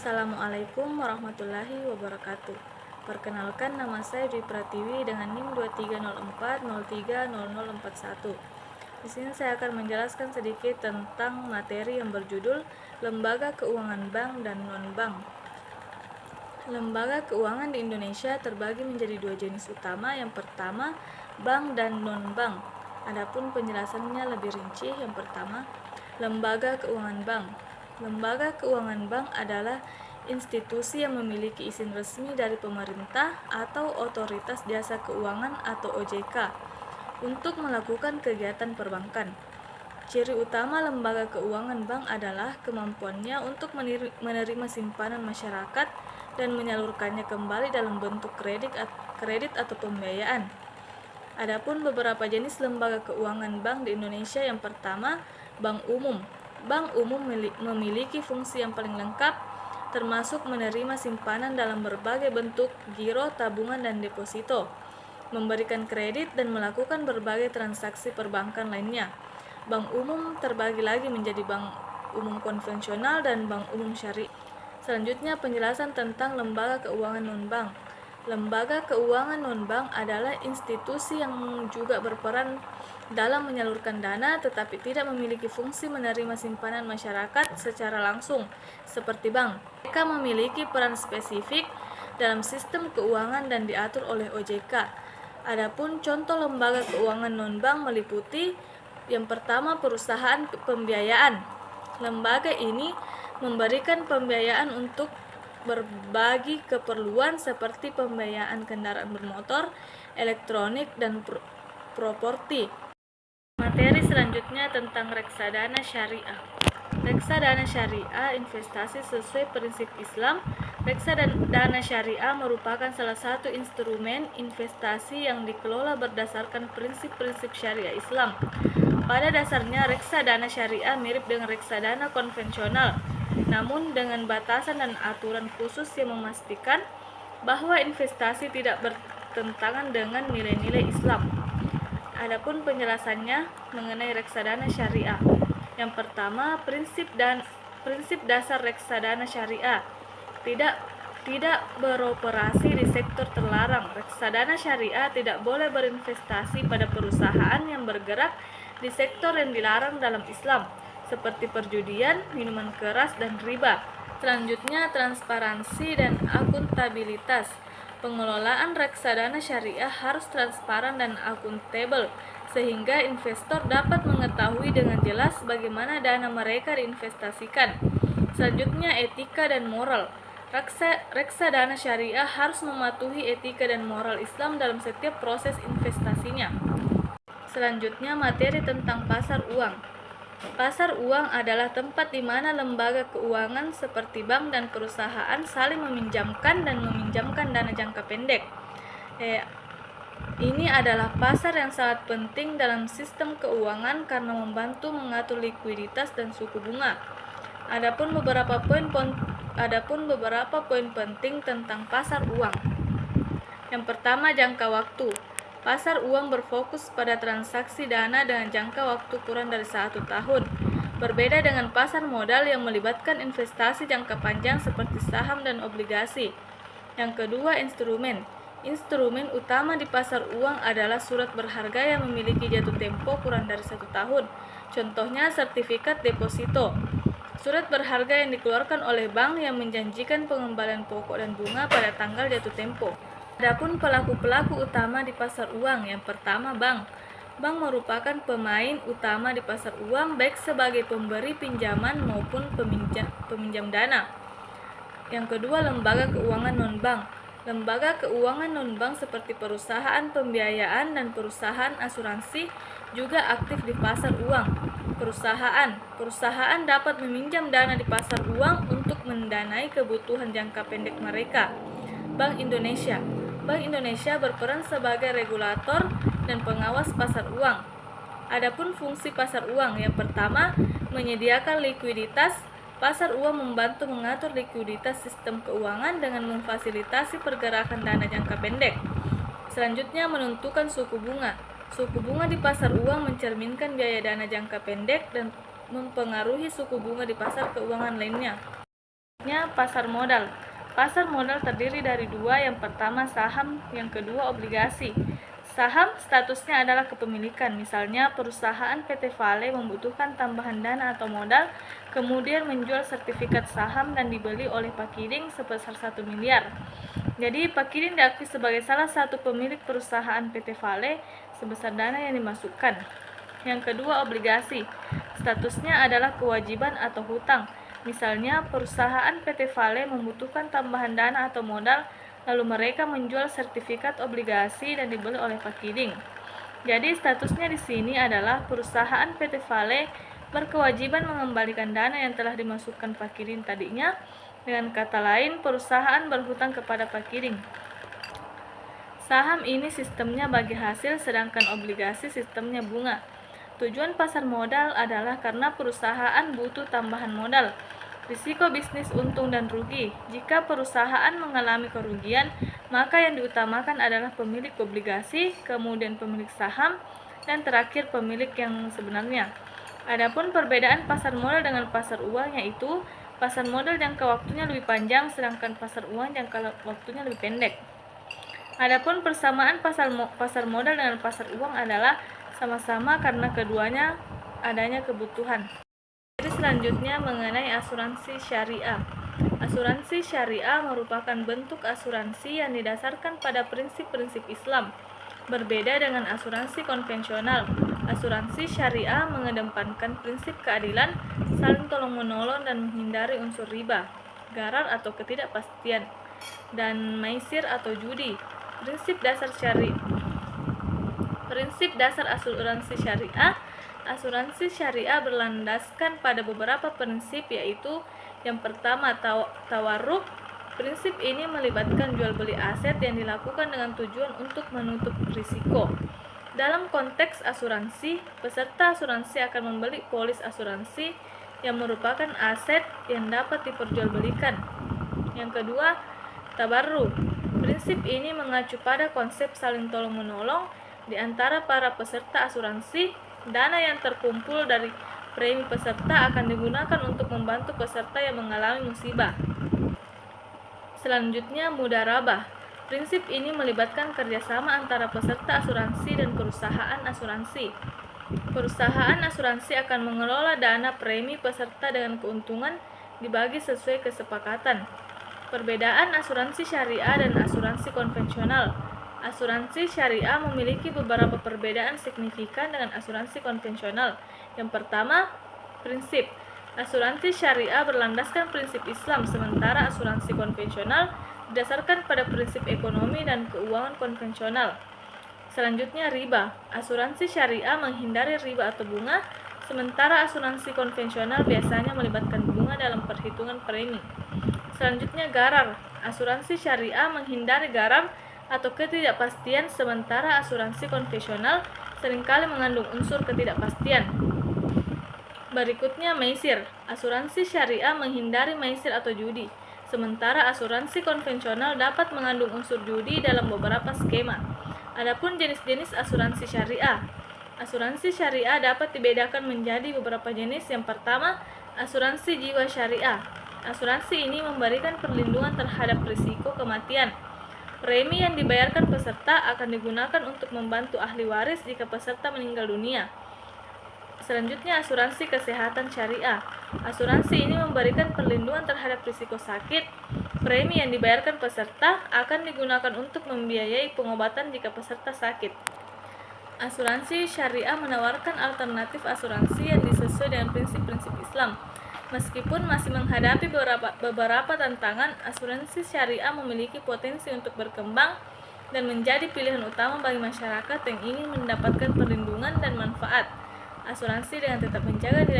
Assalamualaikum warahmatullahi wabarakatuh. Perkenalkan, nama saya Dwi Pratiwi dengan NIM 2304030041. Di sini saya akan menjelaskan sedikit tentang materi yang berjudul Lembaga Keuangan Bank dan Non-Bank. Lembaga keuangan di Indonesia terbagi menjadi dua jenis utama. Yang pertama, bank dan non-bank. Adapun penjelasannya lebih rinci. Yang pertama, lembaga keuangan bank. Lembaga keuangan bank adalah institusi yang memiliki izin resmi dari pemerintah atau otoritas jasa keuangan atau OJK untuk melakukan kegiatan perbankan. Ciri utama lembaga keuangan bank adalah kemampuannya untuk menerima simpanan masyarakat dan menyalurkannya kembali dalam bentuk kredit atau pembiayaan. Adapun beberapa jenis lembaga keuangan bank di Indonesia. Yang pertama, bank umum. Bank umum memiliki fungsi yang paling lengkap, termasuk menerima simpanan dalam berbagai bentuk giro, tabungan, dan deposito, memberikan kredit, dan melakukan berbagai transaksi perbankan lainnya. Bank umum terbagi lagi menjadi bank umum konvensional dan bank umum syariah. Selanjutnya, penjelasan tentang lembaga keuangan non-bank. Lembaga keuangan non-bank adalah institusi yang juga berperan dalam menyalurkan dana tetapi tidak memiliki fungsi menerima simpanan masyarakat secara langsung seperti bank. Mereka memiliki peran spesifik dalam sistem keuangan dan diatur oleh OJK. Adapun contoh lembaga keuangan non-bank meliputi yang pertama, perusahaan pembiayaan. Lembaga ini memberikan pembiayaan untuk berbagai keperluan seperti pembiayaan kendaraan bermotor, elektronik, dan properti. Materi selanjutnya tentang reksadana syariah. Reksadana syariah investasi sesuai prinsip Islam. Reksadana syariah merupakan salah satu instrumen investasi yang dikelola berdasarkan prinsip-prinsip syariah Islam. Pada dasarnya, reksadana syariah mirip dengan reksadana konvensional, namun dengan batasan dan aturan khusus yang memastikan bahwa investasi tidak bertentangan dengan nilai-nilai Islam. Adapun penjelasannya mengenai reksadana syariah. Yang pertama, prinsip dasar reksadana syariah. Tidak beroperasi di sektor terlarang. Reksadana syariah tidak boleh berinvestasi pada perusahaan yang bergerak di sektor yang dilarang dalam Islam, seperti perjudian, minuman keras, dan riba. Selanjutnya, transparansi dan akuntabilitas. Pengelolaan reksadana syariah harus transparan dan akuntabel, sehingga investor dapat mengetahui dengan jelas bagaimana dana mereka diinvestasikan. Selanjutnya, etika dan moral. Reksadana syariah harus mematuhi etika dan moral Islam dalam setiap proses investasinya. Selanjutnya, materi tentang pasar uang. Pasar uang adalah tempat di mana lembaga keuangan seperti bank dan perusahaan saling meminjamkan dan meminjamkan dana jangka pendek. Ini adalah pasar yang sangat penting dalam sistem keuangan karena membantu mengatur likuiditas dan suku bunga. Adapun beberapa poin penting tentang pasar uang. Yang pertama, jangka waktu. Pasar uang berfokus pada transaksi dana dengan jangka waktu kurang dari 1 tahun. Berbeda dengan pasar modal yang melibatkan investasi jangka panjang seperti saham dan obligasi. Yang kedua, instrumen. Instrumen utama di pasar uang adalah surat berharga yang memiliki jatuh tempo kurang dari 1 tahun. Contohnya, sertifikat deposito. Surat berharga yang dikeluarkan oleh bank yang menjanjikan pengembalian pokok dan bunga pada tanggal jatuh tempo. Adapun pelaku-pelaku utama di pasar uang. Yang pertama, bank. Bank merupakan pemain utama di pasar uang, baik sebagai pemberi pinjaman maupun peminjam dana. Yang kedua, lembaga keuangan non-bank. Lembaga keuangan non-bank seperti perusahaan pembiayaan dan perusahaan asuransi juga aktif di pasar uang. Perusahaan dapat meminjam dana di pasar uang untuk mendanai kebutuhan jangka pendek mereka. Bank Indonesia. Bank Indonesia berperan sebagai regulator dan pengawas pasar uang. Adapun fungsi pasar uang, yang pertama, menyediakan likuiditas. Pasar uang membantu mengatur likuiditas sistem keuangan dengan memfasilitasi pergerakan dana jangka pendek. Selanjutnya, menentukan suku bunga. Suku bunga di pasar uang mencerminkan biaya dana jangka pendek dan mempengaruhi suku bunga di pasar keuangan lainnya. Pasar modal. Pasar modal terdiri dari dua, yang pertama saham, yang kedua obligasi. Saham statusnya adalah kepemilikan, misalnya perusahaan PT Vale membutuhkan tambahan dana atau modal, kemudian menjual sertifikat saham dan dibeli oleh Pak Kiding sebesar 1 miliar. Jadi Pak Kiding diakui sebagai salah satu pemilik perusahaan PT Vale sebesar dana yang dimasukkan. Yang kedua obligasi, statusnya adalah kewajiban atau hutang. Misalnya, perusahaan PT Vale membutuhkan tambahan dana atau modal, lalu mereka menjual sertifikat obligasi dan dibeli oleh Pak Kiding. Jadi, statusnya di sini adalah perusahaan PT Vale berkewajiban mengembalikan dana yang telah dimasukkan Pak Kiding tadinya. Dengan kata lain, perusahaan berhutang kepada Pak Kiding. Saham ini sistemnya bagi hasil, sedangkan obligasi sistemnya bunga. Tujuan pasar modal adalah karena perusahaan butuh tambahan modal. Risiko bisnis untung dan rugi. Jika perusahaan mengalami kerugian, maka yang diutamakan adalah pemilik obligasi, kemudian pemilik saham, dan terakhir pemilik yang sebenarnya. Adapun perbedaan pasar modal dengan pasar uang yaitu pasar modal jangka waktunya lebih panjang, sedangkan pasar uang jangka waktunya lebih pendek. Adapun persamaan pasar modal dengan pasar uang adalah sama-sama karena keduanya adanya kebutuhan. Jadi selanjutnya mengenai asuransi syariah. Asuransi syariah merupakan bentuk asuransi yang didasarkan pada prinsip-prinsip Islam. Berbeda dengan asuransi konvensional, asuransi syariah mengedepankan prinsip keadilan, saling tolong-menolong dan menghindari unsur riba, gharar atau ketidakpastian, dan maisir atau judi. Prinsip dasar asuransi syariah. Asuransi syariah berlandaskan pada beberapa prinsip, yaitu yang pertama tawarruk. Prinsip ini melibatkan jual beli aset yang dilakukan dengan tujuan untuk menutup risiko. Dalam konteks asuransi, peserta asuransi akan membeli polis asuransi yang merupakan aset yang dapat diperjualbelikan. Yang kedua, tabarruk. Prinsip ini mengacu pada konsep saling tolong-menolong di antara para peserta asuransi. Dana yang terkumpul dari premi peserta akan digunakan untuk membantu peserta yang mengalami musibah. Selanjutnya, mudharabah. Prinsip ini melibatkan kerjasama antara peserta asuransi dan perusahaan asuransi. Perusahaan asuransi akan mengelola dana premi peserta dengan keuntungan dibagi sesuai kesepakatan. Perbedaan asuransi syariah dan asuransi konvensional. Asuransi syariah memiliki beberapa perbedaan signifikan dengan asuransi konvensional. Yang pertama, prinsip. Asuransi syariah berlandaskan prinsip Islam, sementara asuransi konvensional didasarkan pada prinsip ekonomi dan keuangan konvensional. Selanjutnya, riba. Asuransi syariah menghindari riba atau bunga, sementara asuransi konvensional biasanya melibatkan bunga dalam perhitungan premi. Selanjutnya, gharar. Asuransi syariah menghindari gharar atau ketidakpastian, sementara asuransi konvensional seringkali mengandung unsur ketidakpastian. Berikutnya, maisir. Asuransi syariah menghindari maisir atau judi, sementara asuransi konvensional dapat mengandung unsur judi dalam beberapa skema. Adapun jenis-jenis asuransi syariah. Asuransi syariah dapat dibedakan menjadi beberapa jenis. Yang pertama, asuransi jiwa syariah. Asuransi ini memberikan perlindungan terhadap risiko kematian. Premi yang dibayarkan peserta akan digunakan untuk membantu ahli waris jika peserta meninggal dunia. Selanjutnya, asuransi kesehatan syariah. Asuransi ini memberikan perlindungan terhadap risiko sakit. Premi yang dibayarkan peserta akan digunakan untuk membiayai pengobatan jika peserta sakit. Asuransi syariah menawarkan alternatif asuransi yang sesuai dengan prinsip-prinsip Islam. Meskipun masih menghadapi beberapa tantangan, asuransi syariah memiliki potensi untuk berkembang dan menjadi pilihan utama bagi masyarakat yang ingin mendapatkan perlindungan dan manfaat asuransi dengan tetap menjaga nilai